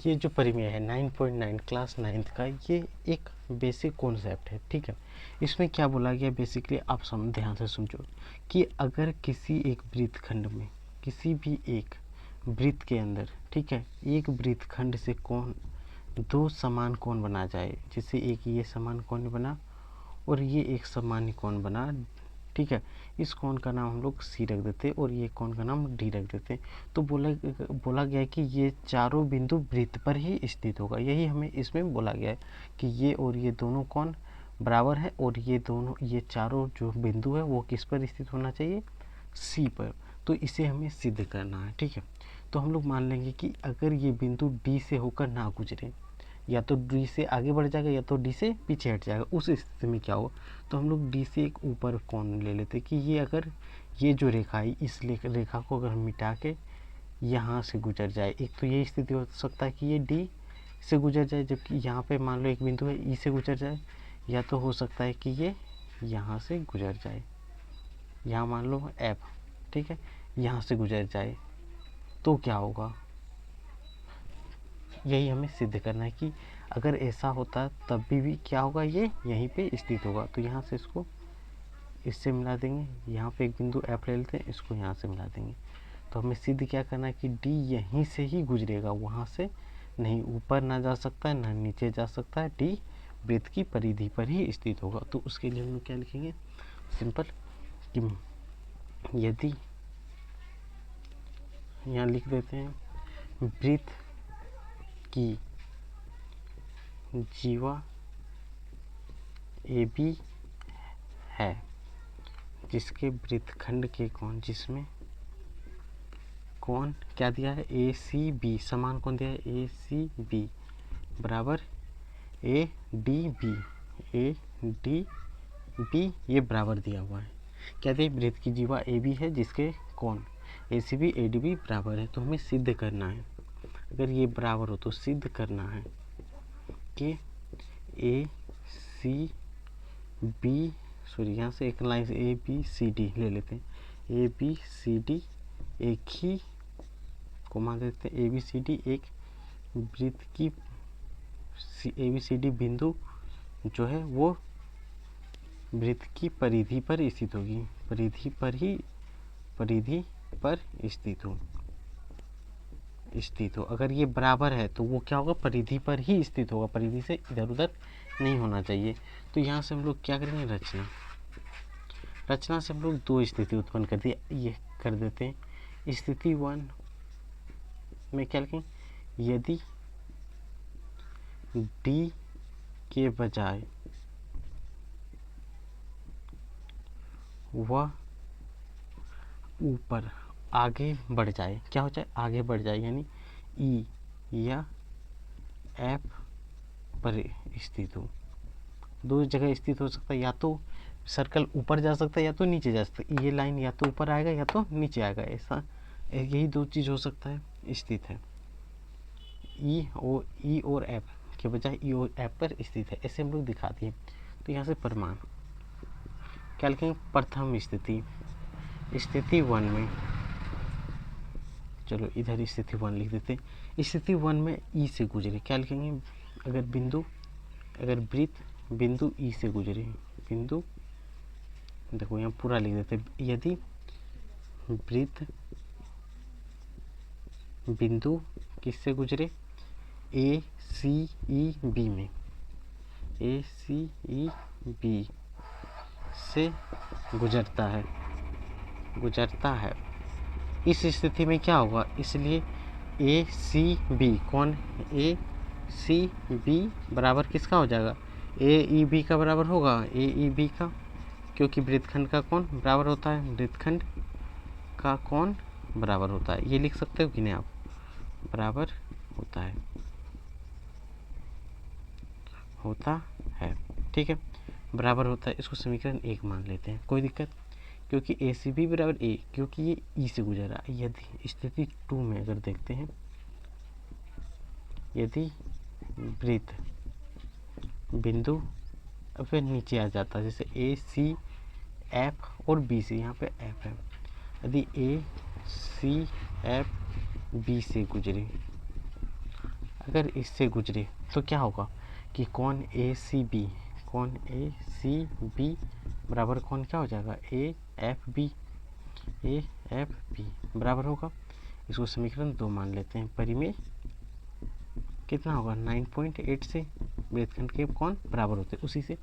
ये जो परिमेय है 9.9 क्लास 9th का, ये एक बेसिक कॉन्सेप्ट है, ठीक है। इसमें क्या बोला गया बेसिकली, आप ध्यान से समझो कि अगर किसी एक वृत्तखंड में, किसी भी एक वृत्त के अंदर, ठीक है, एक वृत्तखंड से कोण, दो समान कोण बना जाए, जैसे एक ये समान कोण बना और ये एक सामान्य कोण बना, ठीक है। इस कोण का नाम हम लोग सी रख देते और ये कोण का नाम डी रख देते। तो बोला गया है कि ये चारों बिंदु वृत्त पर ही स्थित होगा। यही हमें इसमें बोला गया है कि ये और ये दोनों कोण बराबर है और ये चारों जो बिंदु है वो किस पर स्थित होना चाहिए, सी पर। तो इसे हमें सिद्ध करना है, ठीक है। तो हम लोग मान लेंगे कि अगर ये बिंदु डी से होकर ना गुजरे, या तो डी से आगे बढ़ जाएगा या तो डी से पीछे हट जाएगा, उस स्थिति में क्या होगा, तो हम लोग डी से एक ऊपर कोण ले लेते कि ये अगर ये जो रेखा है, इस रेखा को अगर हम मिटा के यहाँ से गुजर जाए, एक तो ये स्थिति हो सकता है कि ये डी से गुजर जाए, जबकि यहाँ पे मान लो एक बिंदु है ई से गुजर जाए, या तो हो सकता है कि ये यहाँ से गुजर जाए, यहाँ मान लो एफ, ठीक है, यहाँ से गुजर जाए, तो क्या होगा, यही हमें सिद्ध करना है कि अगर ऐसा होता तब भी क्या होगा, ये यहीं पे स्थित होगा। तो यहाँ से इसको इससे मिला देंगे, यहाँ पे एक बिंदु एफ ले लेते हैं, इसको यहाँ से मिला देंगे। तो हमें सिद्ध क्या करना है कि डी यहीं से ही गुजरेगा, वहाँ से नहीं, ऊपर ना जा सकता है ना नीचे जा सकता है, डी वृत्त की परिधि पर ही स्थित होगा। तो उसके लिए हम लोग क्या लिखेंगे, सिंपल कि यदि, यहाँ लिख देते हैं, वृत्त की जीवा ए बी है, जिसके वृत्तखंड के कोण, जिसमें कोण क्या दिया है, ए सी बी, समान कोण दिया है ए सी बी बराबर A D B, A D B ये बराबर दिया हुआ है। कहते हैं वृत्त की जीवा ए बी है जिसके कोण A C B A D B बराबर है। तो हमें सिद्ध करना है, अगर ये बराबर हो तो सिद्ध करना है कि ए सी बी, सॉरी यहाँ से एक लाइन से ए बी सी डी ले लेते हैं, ए बी सी डी एक ही को मान देते हैं, ए बी सी डी एक वृत्त की ए बी सी डी बिंदु जो है वो वृत्त की परिधि पर स्थित होगी, परिधि पर स्थित हो। अगर ये बराबर है तो वो क्या होगा, परिधि पर ही स्थित होगा, परिधि से इधर उधर नहीं होना चाहिए। तो यहाँ से हम लोग क्या करेंगे, रचना से हम लोग दो स्थिति उत्पन्न कर दिए, ये कर देते हैं। स्थिति 1 में क्या लिखें, यदि डी के बजाय वह ऊपर आगे बढ़ जाए, क्या हो जाए, आगे बढ़ जाए, यानी ई या एफ पर स्थित हो। दो जगह स्थित हो सकता है, या तो सर्कल ऊपर जा सकता है या तो नीचे जा सकता है, ये लाइन या तो ऊपर आएगा या तो नीचे आएगा, ऐसा यही दो चीज़ हो सकता है, स्थित है। ई और एफ के बजाय ई और एफ पर स्थित है, ऐसे हम लोग दिखा दिए। तो यहाँ से प्रमाण क्या लिखेंगे, प्रथम स्थिति, स्थिति 1 में, चलो इधर स्थिति 1 लिख देते हैं। स्थिति 1 में ई से गुजरे, क्या लिखेंगे, अगर वृत्त बिंदु ई से गुजरे, बिंदु देखो यहाँ पूरा लिख देते हैं, यदि वृत्त बिंदु किससे गुजरे, ए सी ई बी में, ए सी ई बी से गुजरता है, इस स्थिति में क्या होगा, इसलिए ए सी बी, कौन, ए सी बी बराबर किसका हो जाएगा, ए ई बी का बराबर होगा, ए ई बी का, क्योंकि वृत्तखंड का कोण बराबर होता है, वृत्तखंड का कोण बराबर होता है, ये लिख सकते हो कि नहीं आप, बराबर होता है, ठीक है, बराबर होता है। इसको समीकरण 1 मान लेते हैं, कोई दिक्कत, क्योंकि ए सी बी बराबर ए, क्योंकि ये ई से गुजरा। यदि स्थिति 2 में अगर देखते हैं, यदि वृत्त बिंदु फिर नीचे आ जाता है, जैसे ए सी एफ और बी से, यहाँ पे एफ है, यदि ए सी एफ बी से गुजरे, अगर इससे गुजरे तो क्या होगा कि कौन ए सी बी बराबर कौन क्या हो जाएगा ए एफ बी बराबर होगा। इसको समीकरण 2 मान लेते हैं। परिमेय कितना होगा 9.8 से वृत्तखंड के कौन बराबर होते हैं उसी से।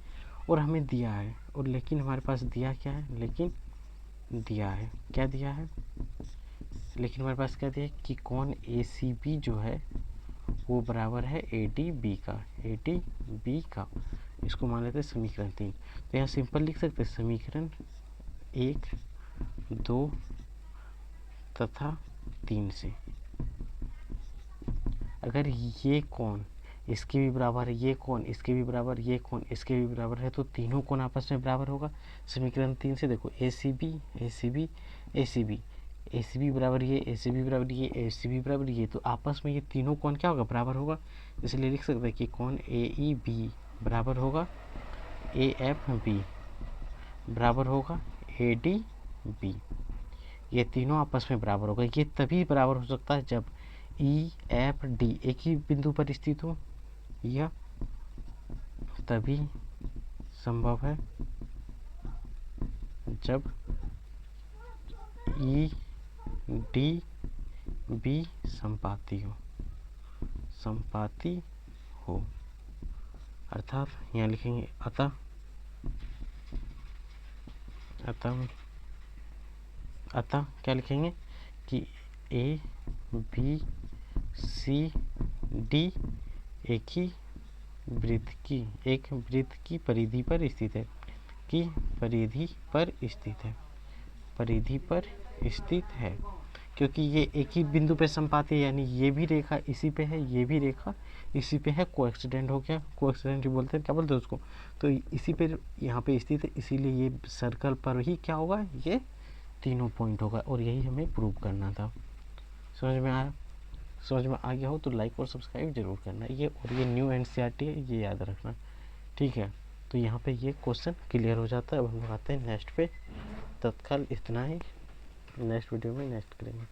और हमें दिया है, और लेकिन हमारे पास दिया क्या है, लेकिन दिया है क्या दिया है, लेकिन हमारे पास क्या दिया है कि कौन ए सी बी जो है वो बराबर है ए डी बी का। इसको मान लेते हैं समीकरण 3। तो यहाँ सिंपल लिख सकते हैं समीकरण 1, 2 तथा 3 से अगर ये कोण इसके भी बराबर है, ये कोण इसके भी बराबर, ये कोण इसके भी बराबर है, तो तीनों कोण आपस में बराबर होगा। समीकरण 3 से देखो ए सी बी बराबर ये, ए सी बी बराबर ये, ए सी बी बराबर ये, तो आपस में ये तीनों कोण क्या होगा बराबर होगा। इसलिए लिख सकते हैं कि कोण ए ई बी बराबर होगा ए एफ बी बराबर होगा ए डी बी। ये तीनों आपस में बराबर होगा। ये तभी बराबर हो सकता है जब ई एफ डी एक ही बिंदु पर स्थित हो, यह तभी संभव है जब ई डी बी संपाती हो। अर्थात यहाँ लिखेंगे अतः क्या लिखेंगे कि ए बी सी डी एक वृत्त की परिधि पर स्थित है, क्योंकि ये एक ही बिंदु पे संपाती है, यानी ये भी रेखा इसी पे है, ये भी रेखा इसी पे है। कोएक्सिडेंट हो गया, कोएक्सिडेंट ही बोलते हैं, क्या बोलते हैं उसको। तो इसी पे यहाँ पे स्थित है, इसीलिए ये सर्कल पर ही क्या होगा, ये तीनों पॉइंट होगा। और यही हमें प्रूव करना था। समझ में आ गया हो तो लाइक और सब्सक्राइब जरूर करना। ये और ये न्यू एनसीईआरटी है, ये याद रखना, ठीक है। तो यहाँ पे ये क्वेश्चन क्लियर हो जाता है। अब हम लोग आते हैं नेक्स्ट पे। तत्काल इतना ही, नेक्स्ट वीडियो में नेक्स्ट करेंगे।